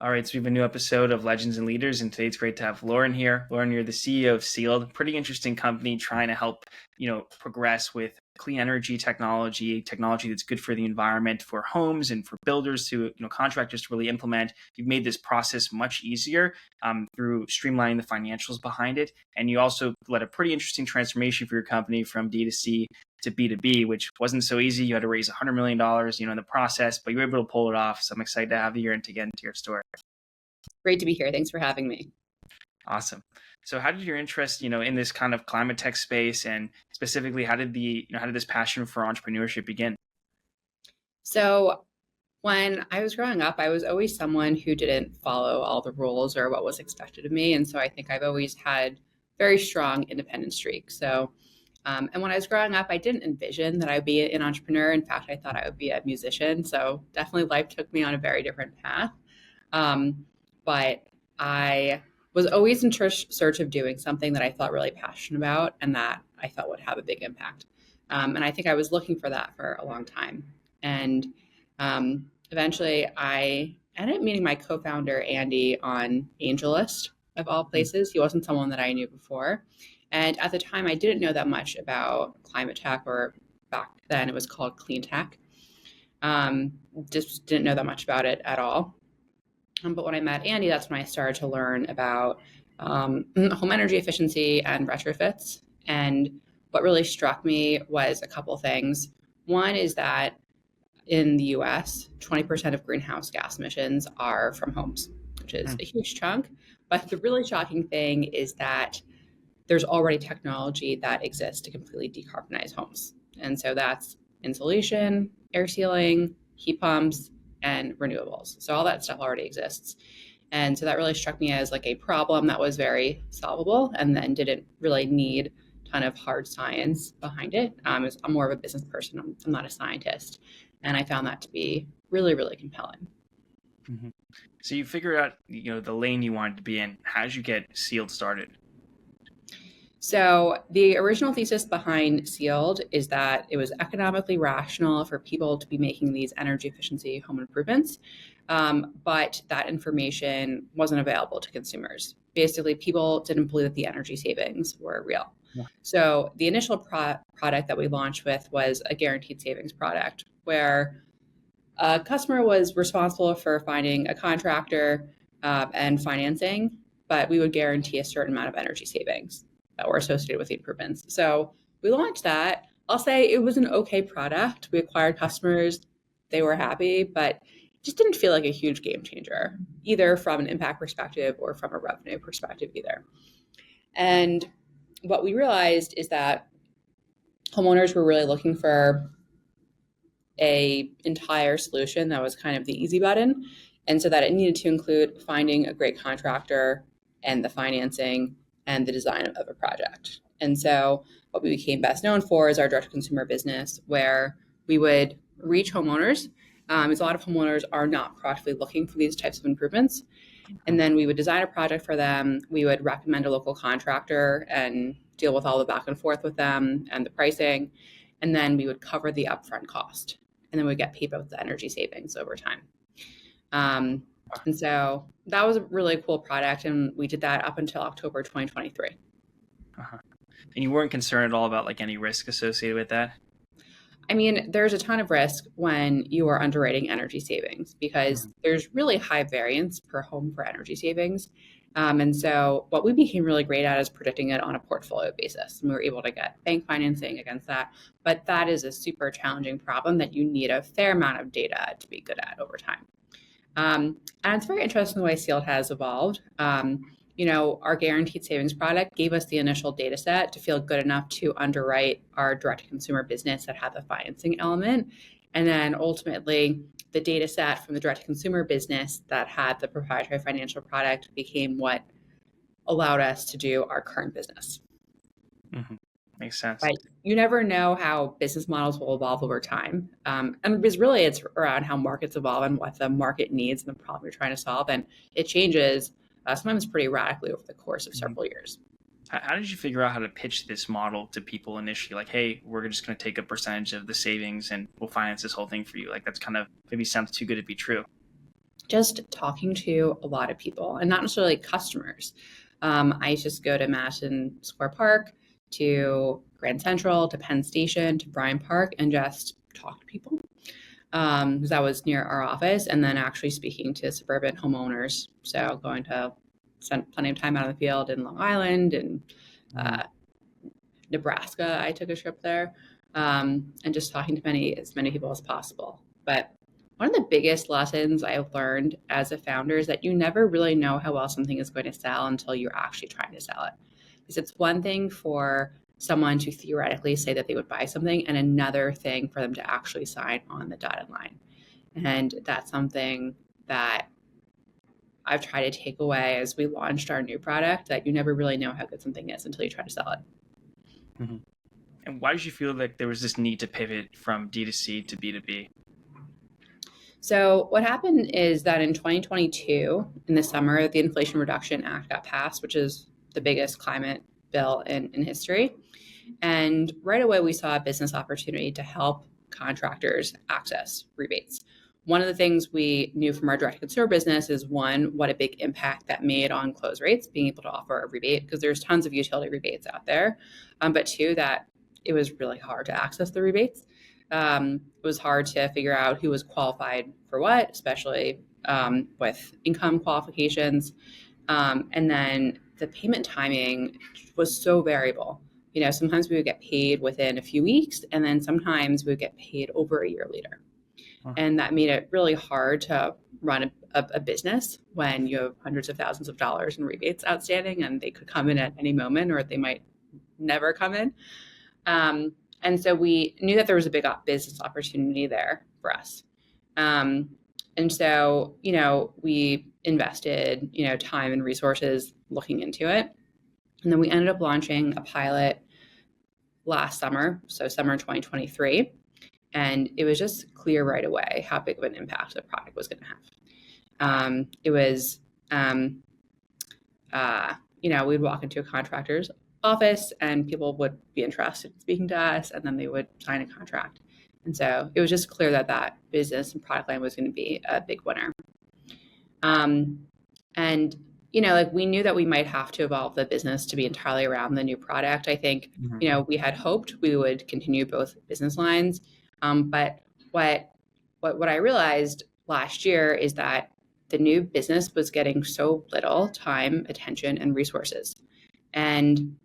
All right, so we have a new episode of Legends and Leaders, and today it's great to have Lauren here. Lauren, you're the CEO of Sealed, pretty interesting company trying to help, progress with clean energy technology that's good for the environment, for homes and for builders to, contractors to really implement. You've made this process much easier through streamlining the financials behind it, and you also led a pretty interesting transformation for your company from D2C to B2B, which wasn't so easy. You had to raise $100 million, in the process, but you were able to pull it off. So I'm excited to have you here and to get into your story. Great to be here. Thanks for having me. Awesome. So how did your interest, in this kind of climate tech space, and specifically how did this passion for entrepreneurship begin? So when I was growing up, I was always someone who didn't follow all the rules or what was expected of me. And so I think I've always had very strong independent streak. And when I was growing up, I didn't envision that I would be an entrepreneur. In fact, I thought I would be a musician. So definitely life took me on a very different path. But I was always in search of doing something that I felt really passionate about and that I felt would have a big impact. And I think I was looking for that for a long time. And eventually I ended up meeting my co-founder, Andy, on AngelList of all places. He wasn't someone that I knew before. And at the time, I didn't know that much about climate tech, or back then it was called clean tech. Just didn't know that much about it at all. But when I met Andy, that's when I started to learn about home energy efficiency and retrofits. And what really struck me was a couple things. One is that in the US, 20% of greenhouse gas emissions are from homes, which is a huge chunk. But the really shocking thing is that there's already technology that exists to completely decarbonize homes. And so that's insulation, air sealing, heat pumps, and renewables. So all that stuff already exists. And so that really struck me as like a problem that was very solvable and then didn't really need a ton of hard science behind it. I'm more of a business person. I'm not a scientist. And I found that to be really, really compelling. Mm-hmm. So you figured out, the lane you wanted to be in. How did you get Sealed started? So the original thesis behind Sealed is that it was economically rational for people to be making these energy efficiency home improvements, but that information wasn't available to consumers. Basically, people didn't believe that the energy savings were real. Yeah. So the initial product that we launched with was a guaranteed savings product, where a customer was responsible for finding a contractor and financing, but we would guarantee a certain amount of energy savings that were associated with the improvements. So we launched that. I'll say it was an okay product. We acquired customers. They were happy, but it just didn't feel like a huge game changer, either from an impact perspective or from a revenue perspective either. And what we realized is that homeowners were really looking for an entire solution that was kind of the easy button. And so that it needed to include finding a great contractor and the financing and the design of a project. And so what we became best known for is our direct-to-consumer business, where we would reach homeowners, because a lot of homeowners are not proactively looking for these types of improvements. And then we would design a project for them. We would recommend a local contractor and deal with all the back and forth with them and the pricing. And then we would cover the upfront cost. And then we'd get paid with the energy savings over time. And so that was a really cool product, and we did that up until October 2023. Uh-huh. And you weren't concerned at all about like any risk associated with that? I mean, there's a ton of risk when you are underwriting energy savings because there's really high variance per home for energy savings. And so what we became really great at is predicting it on a portfolio basis. And we were able to get bank financing against that. But that is a super challenging problem that you need a fair amount of data to be good at over time. And it's very interesting the way Sealed has evolved. Our guaranteed savings product gave us the initial data set to feel good enough to underwrite our direct-to-consumer business that had the financing element. And then ultimately, the data set from the direct-to-consumer business that had the proprietary financial product became what allowed us to do our current business. Mm-hmm. Makes sense. But you never know how business models will evolve over time. And because really it's around how markets evolve and what the market needs and the problem you're trying to solve. And it changes sometimes pretty radically over the course of several years. How did you figure out how to pitch this model to people initially? Like, hey, we're just going to take a percentage of the savings and we'll finance this whole thing for you. Like, that's kind of maybe sounds too good to be true. just talking to a lot of people, and not necessarily customers. I just go to Madison Square Park, to Grand Central, to Penn Station, to Bryant Park, and just talk to people. Because that was near our office, and then actually speaking to suburban homeowners. So going to spend plenty of time out in the field in Long Island and Nebraska. I took a trip there, and just talking to as many people as possible. But one of the biggest lessons I've learned as a founder is that you never really know how well something is going to sell until you're actually trying to sell it. Because it's one thing for someone to theoretically say that they would buy something, and another thing for them to actually sign on the dotted line. And that's something that I've tried to take away as we launched our new product, that you never really know how good something is until you try to sell it. Mm-hmm. And why did you feel like there was this need to pivot from D2C to B2B? So what happened is that in 2022, in the summer, the Inflation Reduction Act got passed, which is the biggest climate bill in history. And right away, we saw a business opportunity to help contractors access rebates. One of the things we knew from our direct-to-consumer business is, one, what a big impact that made on close rates, being able to offer a rebate, because there's tons of utility rebates out there. But two, that it was really hard to access the rebates. It was hard to figure out who was qualified for what, especially with income qualifications. And then the payment timing was so variable. Sometimes we would get paid within a few weeks, and then sometimes we would get paid over a year later. And that made it really hard to run a business when you have hundreds of thousands of dollars in rebates outstanding, and they could come in at any moment, or they might never come in. And so we knew that there was a big business opportunity there for us. And so, we invested, time and resources looking into it. And then we ended up launching a pilot last summer, so summer 2023. And it was just clear right away how big of an impact the product was going to have. It was, we'd walk into a contractor's office and people would be interested in speaking to us, and then they would sign a contract. And so it was just clear that business and product line was going to be a big winner. And we knew that we might have to evolve the business to be entirely around the new product. I think, we had hoped we would continue both business lines. But what I realized last year is that the new business was getting so little time, attention, and resources. And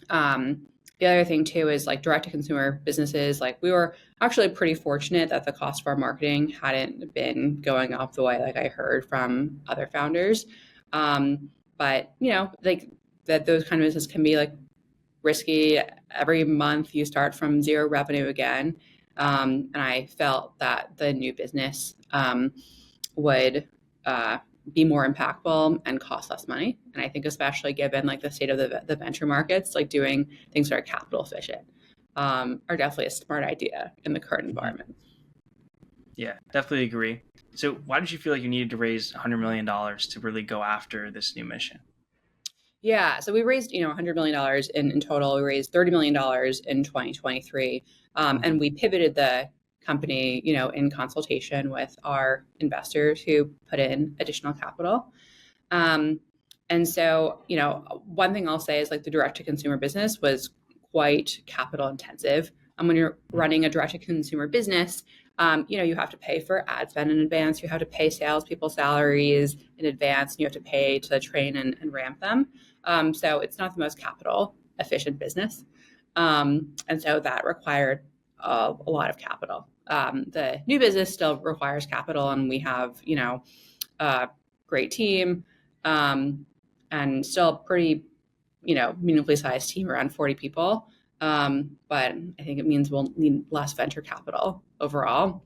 the other thing too is direct-to-consumer businesses. We were actually pretty fortunate that the cost of our marketing hadn't been going up the way I heard from other founders. But that those kind of businesses can be risky. Every month you start from zero revenue again. And I felt that the new business would be more impactful and cost less money. And I think especially given the state of the venture markets, doing things that are capital efficient are definitely a smart idea in the current environment. Yeah, definitely agree. So why did you feel like you needed to raise $100 million to really go after this new mission? Yeah, so we raised, $100 million in total. We raised $30 million in 2023. And we pivoted the company, in consultation with our investors who put in additional capital. And so, one thing I'll say is the direct-to-consumer business was quite capital intensive. And when you're running a direct-to-consumer business, you have to pay for ad spend in advance. You have to pay salespeople salaries in advance. And you have to pay to train and ramp them. So it's not the most capital efficient business. And so that required a lot of capital. The new business still requires capital, and we have, a great team, and still a pretty, meaningfully sized team, around 40 people. But I think it means we'll need less venture capital overall.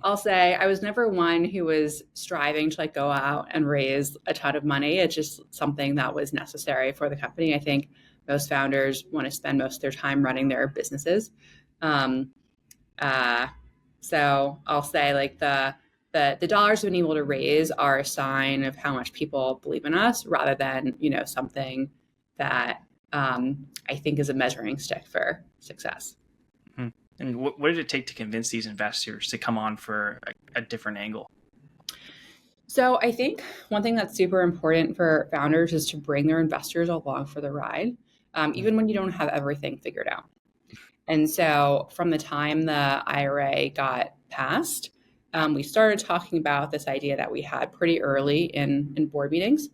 I'll say I was never one who was striving to go out and raise a ton of money. It's just something that was necessary for the company. I think most founders want to spend most of their time running their businesses. So I'll say the dollars we've been able to raise are a sign of how much people believe in us, rather than, something that I think is a measuring stick for success. Mm-hmm. And what did it take to convince these investors to come on for a different angle? So I think one thing that's super important for founders is to bring their investors along for the ride, even when you don't have everything figured out. And so from the time the IRA got passed, we started talking about this idea that we had pretty early in board meetings.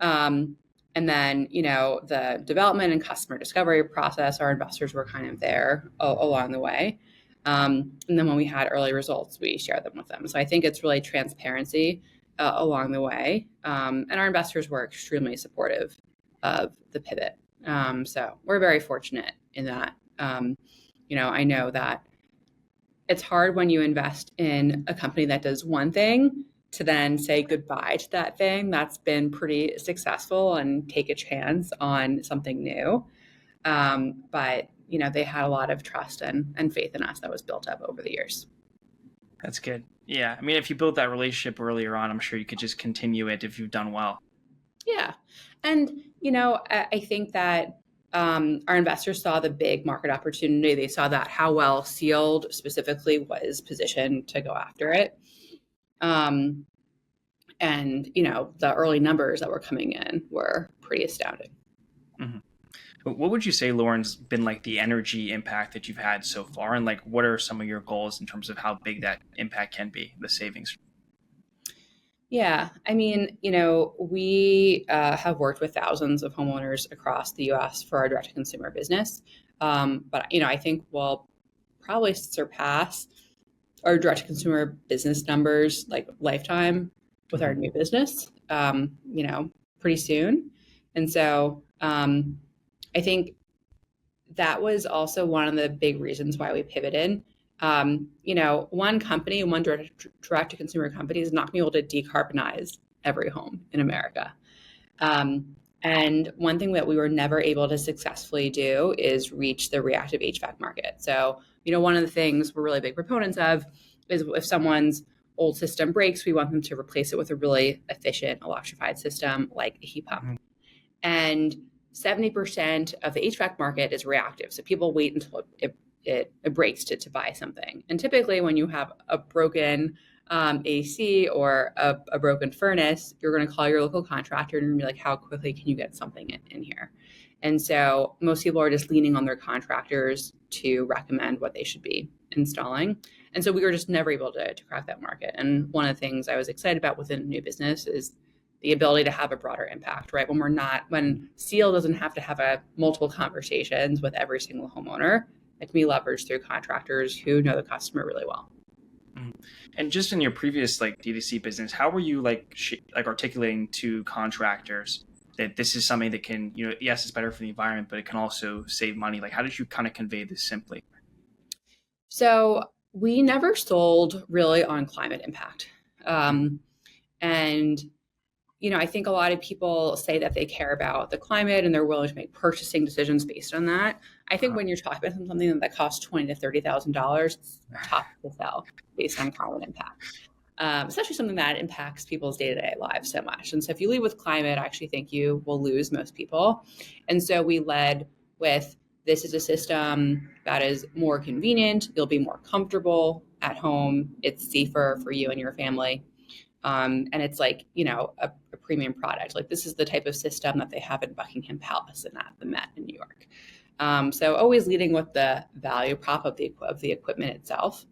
And then, the development and customer discovery process, our investors were kind of there along the way. And then when we had early results, we shared them with them. So I think it's really transparency along the way. And our investors were extremely supportive of the pivot. So we're very fortunate in that. I know that it's hard when you invest in a company that does one thing to then say goodbye to that thing that's been pretty successful and take a chance on something new. But they had a lot of trust and faith in us that was built up over the years. That's good. Yeah. I mean, if you built that relationship earlier on, I'm sure you could just continue it if you've done well. Yeah. And, I think that our investors saw the big market opportunity. They saw that how well Sealed specifically was positioned to go after it. And, the early numbers that were coming in were pretty astounding. Mm-hmm. What would you say, Lauren's been like the energy impact that you've had so far? And like, what are some of your goals in terms of how big that impact can be, the savings? Yeah, I mean, we have worked with thousands of homeowners across the U.S. for our direct-to-consumer business. But, I think we'll probably surpass our direct-to-consumer business numbers like lifetime with our new business, pretty soon. And so I think that was also one of the big reasons why we pivoted. One company, one direct-to-consumer company is not going to be able to decarbonize every home in America. And one thing that we were never able to successfully do is reach the reactive HVAC market. So, one of the things we're really big proponents of is if someone's old system breaks, we want them to replace it with a really efficient electrified system like a heat pump. And 70% of the HVAC market is reactive. So people wait until it breaks to buy something. And typically when you have a broken AC or a broken furnace, you're going to call your local contractor and be like, how quickly can you get something in here? And so most people are just leaning on their contractors to recommend what they should be installing. And so we were just never able to crack that market. And one of the things I was excited about within new business is the ability to have a broader impact, right? When Seal doesn't have to have multiple conversations with every single homeowner, it can be leveraged through contractors who know the customer really well. And just in your previous D2C business, how were you articulating to contractors that this is something that can, yes, it's better for the environment, but it can also save money? Like, how did you kind of convey this simply? So we never sold really on climate impact. And I think a lot of people say that they care about the climate and they're willing to make purchasing decisions based on that. I think when you're talking about something that costs $20,000 to $30,000, it's tough to sell based on climate impact, especially something that impacts people's day-to-day lives so much. And so if you lead with climate, I actually think you will lose most people. And so we led with, this is a system that is more convenient. You'll be more comfortable at home. It's safer for you and your family. And it's a premium product. Like, this is the type of system that they have in Buckingham Palace and at the Met in New York. So always leading with the value prop of the equipment itself.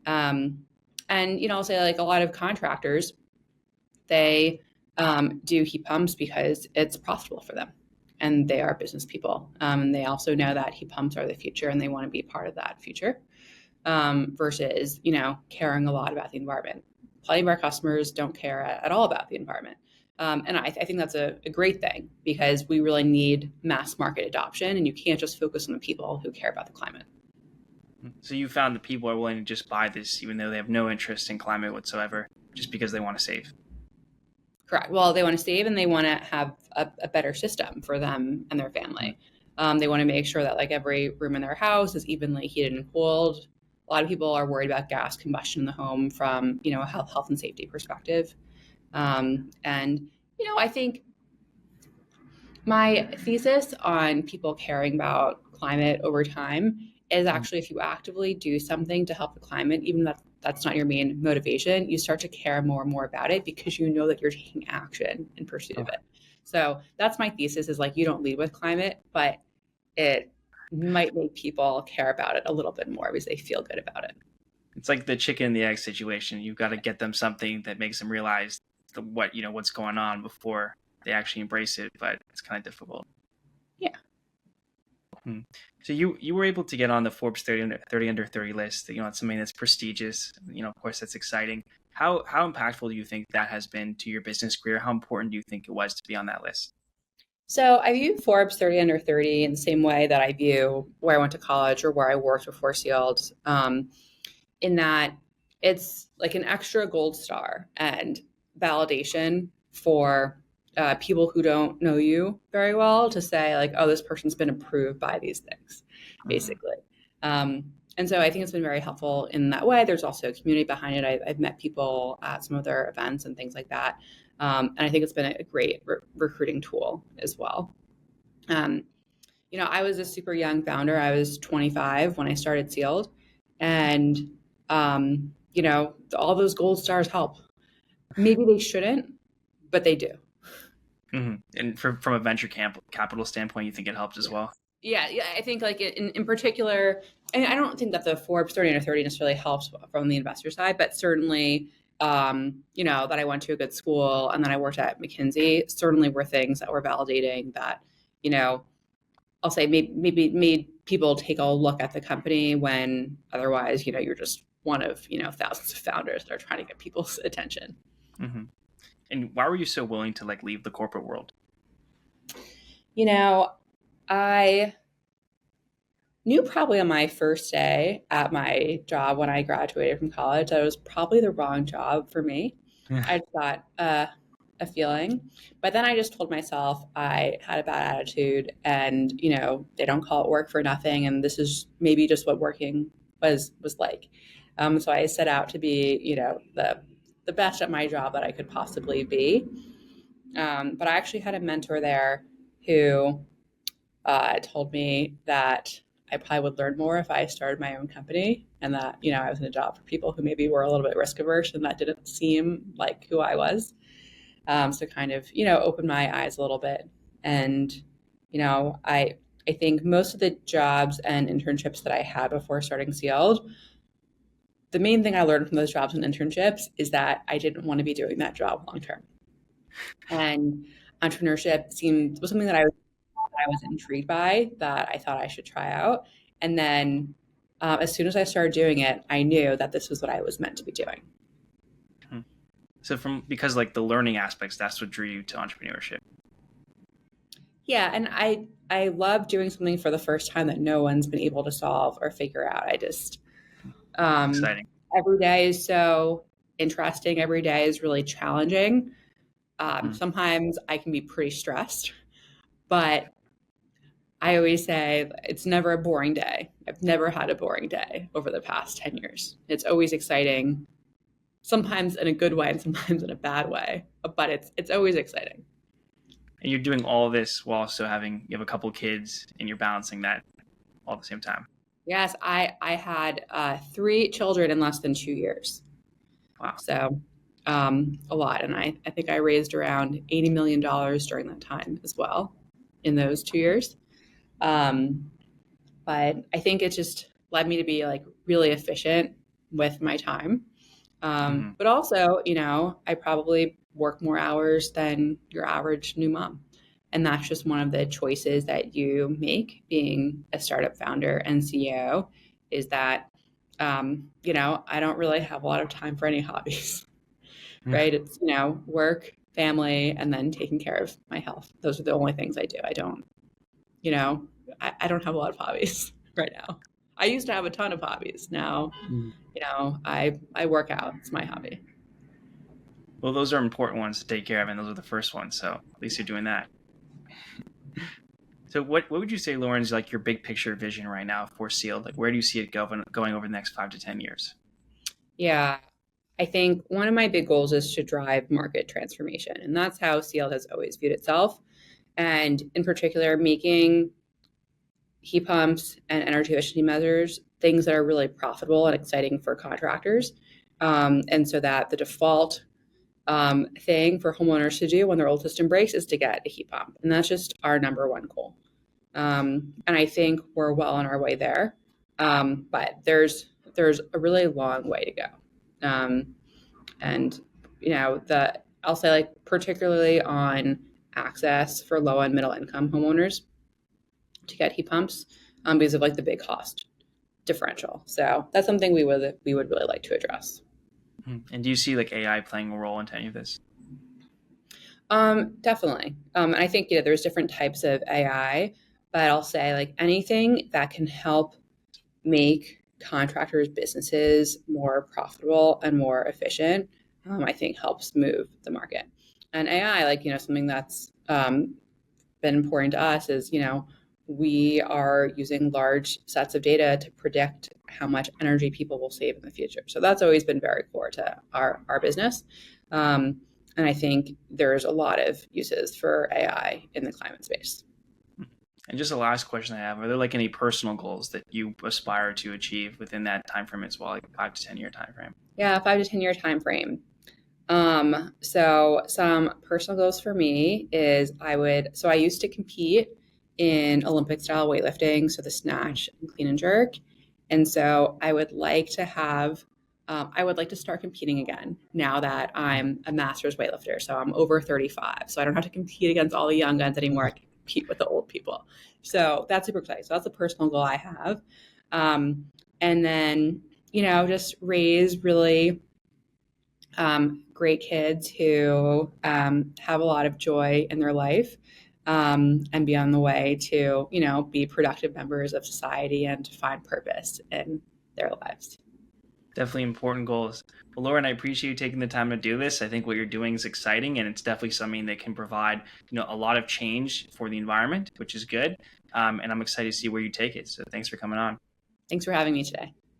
And, I'll say a lot of contractors, they do heat pumps because it's profitable for them and they are business people. And they also know that heat pumps are the future and they want to be part of that future versus, caring a lot about the environment. Plenty of our customers don't care at all about the environment. And I think that's a great thing because we really need mass market adoption and you can't just focus on the people who care about the climate. So you found that people are willing to just buy this even though they have no interest in climate whatsoever, just because they want to save. Correct. Well, they want to save and they want to have a better system for them and their family. They want to make sure that every room in their house is evenly heated and cooled. A lot of people are worried about gas combustion in the home from, a health and safety perspective. I think my thesis on people caring about climate over time is actually if you actively do something to help the climate, even that's not your main motivation, you start to care more and more about it because you know that you're taking action in pursuit of it. So that's my thesis, is like, you don't lead with climate, but it might make people care about it a little bit more because they feel good about it. It's like the chicken and the egg situation. You've got to get them something that makes them realize what's going on before they actually embrace it, but it's kind of difficult. Yeah. So you were able to get on the Forbes 30 under 30 list. It's something that's prestigious. Of course, that's exciting. How impactful do you think that has been to your business career? How important do you think it was to be on that list? So I view Forbes 30 under 30 in the same way that I view where I went to college or where I worked before Sealed, in that it's like an extra gold star and validation for people who don't know you very well, to say like, oh, this person's been approved by these things, basically. And so I think it's been very helpful in that way. There's also a community behind it. I've met people at some of their events and things like that. And I think it's been a great recruiting tool as well. I was a super young founder. I was 25 when I started Sealed. And, all those gold stars help. Maybe they shouldn't, but they do. Mm-hmm. And from a venture capital standpoint, you think it helped as well? Yeah. I think like in particular, and I don't think that the Forbes 30 under 30 necessarily helps from the investor side, but certainly, that I went to a good school and then I worked at McKinsey certainly were things that were validating that, I'll say maybe made people take a look at the company when otherwise, you're just one of, thousands of founders that are trying to get people's attention. Mm-hmm. And why were you so willing to leave the corporate world? I knew probably on my first day at my job when I graduated from college that it was probably the wrong job for me. I just got a feeling, but then I just told myself I had a bad attitude, and they don't call it work for nothing, and this is maybe just what working was like. So I set out to be the best at my job that I could possibly be. But I actually had a mentor there who told me that I probably would learn more if I started my own company, and that I was in a job for people who maybe were a little bit risk averse, and that didn't seem like who I was. So kind of opened my eyes a little bit. And I think most of the jobs and internships that I had before starting Sealed, the main thing I learned from those jobs and internships is that I didn't want to be doing that job long term. And entrepreneurship was something that I was intrigued by, that I thought I should try out. And then as soon as I started doing it, I knew that this was what I was meant to be doing. So because the learning aspects, that's what drew you to entrepreneurship. Yeah. And I love doing something for the first time that no one's been able to solve or figure out. I just, exciting. Every day is so interesting. Every day is really challenging. Sometimes I can be pretty stressed, but I always say it's never a boring day. I've never had a boring day over the past 10 years. It's always exciting, sometimes in a good way and sometimes in a bad way, but it's always exciting. And you're doing all this while also you have a couple of kids, and you're balancing that all at the same time. Yes, I had 3 children in less than 2 years. Wow. So a lot. And I think I raised around $80 million during that time as well in those 2 years. But I think it just led me to be really efficient with my time. But also, I probably work more hours than your average new mom. And that's just one of the choices that you make being a startup founder and CEO, is that, I don't really have a lot of time for any hobbies, right? It's, work, family, and then taking care of my health. Those are the only things I do. I don't, I don't have a lot of hobbies right now. I used to have a ton of hobbies. Now, I work out. It's my hobby. Well, those are important ones to take care of, and those are the first ones. So at least you're doing that. So what would you say, Lauren, is your big picture vision right now for Sealed? Where do you see it going over the next 5 to 10 years? Yeah, I think one of my big goals is to drive market transformation. And that's how Sealed has always viewed itself. And in particular, making heat pumps and energy efficiency measures things that are really profitable and exciting for contractors. And so that the default thing for homeowners to do when their old system breaks is to get a heat pump. And that's just our number one goal. And I think we're well on our way there. But there's a really long way to go. And I'll say, like, particularly on access for low and middle income homeowners to get heat pumps, because of like the big cost differential. So that's something we would really like to address. And do you see like AI playing a role into any of this? Definitely. And I think, there's different types of AI, but I'll say, like, anything that can help make contractors' businesses more profitable and more efficient, I think helps move the market. And AI, like, something that's been important to us is, we are using large sets of data to predict how much energy people will save in the future. So that's always been very core to our business. And I think there's a lot of uses for AI in the climate space. And just the last question I have, are there like any personal goals that you aspire to achieve within that time frame as well, like 5 to 10 year time frame? Yeah, 5 to 10 year time frame. So some personal goals for me is I used to compete in Olympic style weightlifting, so the snatch and clean and jerk. And so I would like to start competing again now that I'm a master's weightlifter. So I'm over 35. So I don't have to compete against all the young guns anymore. I can compete with the old people. So that's super exciting. So that's a personal goal I have. And then, just raise really great kids who have a lot of joy in their life, and be on the way to, be productive members of society and to find purpose in their lives. Definitely important goals. Well, Lauren, I appreciate you taking the time to do this. I think what you're doing is exciting, and it's definitely something that can provide, a lot of change for the environment, which is good. And I'm excited to see where you take it. So thanks for coming on. Thanks for having me today.